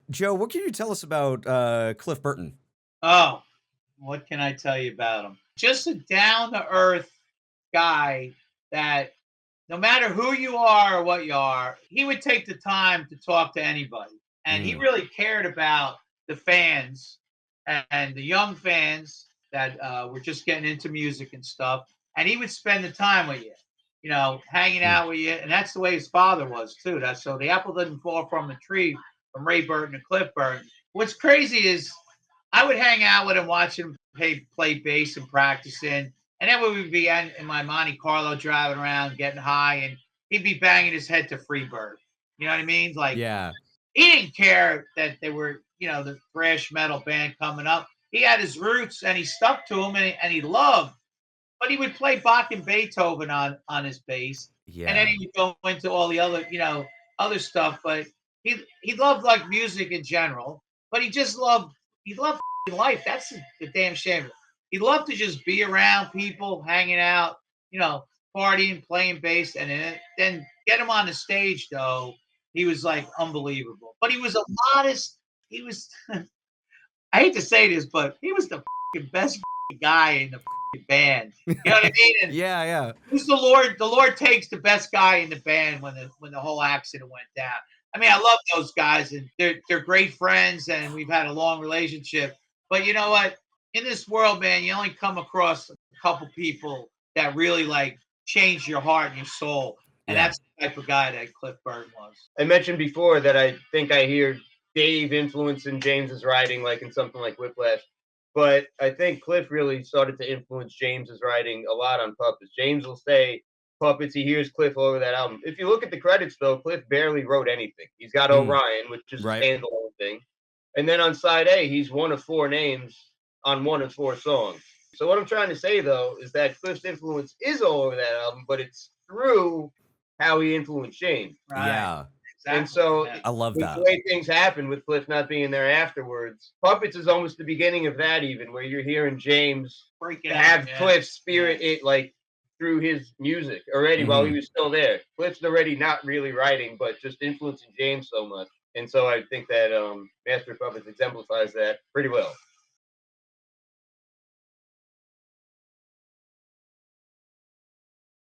Joe, what can you tell us about Cliff Burton? Oh, what can I tell you about him? Just a down to earth guy that no matter who you are or what you are, he would take the time to talk to anybody. And he Mm, really cared about the fans and the young fans that were just getting into music and stuff. And he would spend the time with you, hanging mm. out with you. And that's the way his father was, too. That's so the apple didn't fall from the tree from Ray Burton and Cliff Burton. What's crazy is I would hang out with him, watch him play bass and practicing. And then we would be in my Monte Carlo driving around, getting high, and he'd be banging his head to Freebird. You know what I mean? Like, Yeah. he didn't care that they were, the thrash metal band coming up. He had his roots and he stuck to them and he loved, but he would play Bach and Beethoven on his bass. And then Yeah. he would go into all the other, other stuff. But he loved like music in general, but he loved life. That's the damn shame. He loved to just be around people, hanging out, you know, partying, playing bass, and then get him on the stage though. He was like unbelievable. But he was a modest. He was. I hate to say this, but he was the best guy in the band. You know what I mean? And Yeah, yeah. who's the Lord? The Lord takes the best guy in the band when the whole accident went down. I mean, I love those guys, and they're great friends, and we've had a long relationship. But you know what? In this world, man, you only come across a couple people that really like change your heart and your soul, and Yeah. that's the type of guy that Cliff Burton was. I mentioned before that I think I hear Dave influencing James's writing, like in something like Whiplash. But I think Cliff really started to influence James's writing a lot on Puppets. James will say Puppets, he hears Cliff all over that album. If you look at the credits, though, Cliff barely wrote anything. He's got Mm, Orion, which is a right. standalone thing. And then on side A, he's one of four names on one of four songs. So what I'm trying to say, though, is that Cliff's influence is all over that album, but it's through how he influenced James. Right. Yeah. And Exactly. so, Yeah. I love with the that. way things happen with Cliff not being there afterwards, Puppets is almost the beginning of that even, where you're hearing James Breaking out. have Yeah. Cliff's Yeah. spirit it like through his music already while he Hmm. was still there. Cliff's already not really writing, but just influencing James so much. And so I think that Master of Puppets exemplifies that pretty well.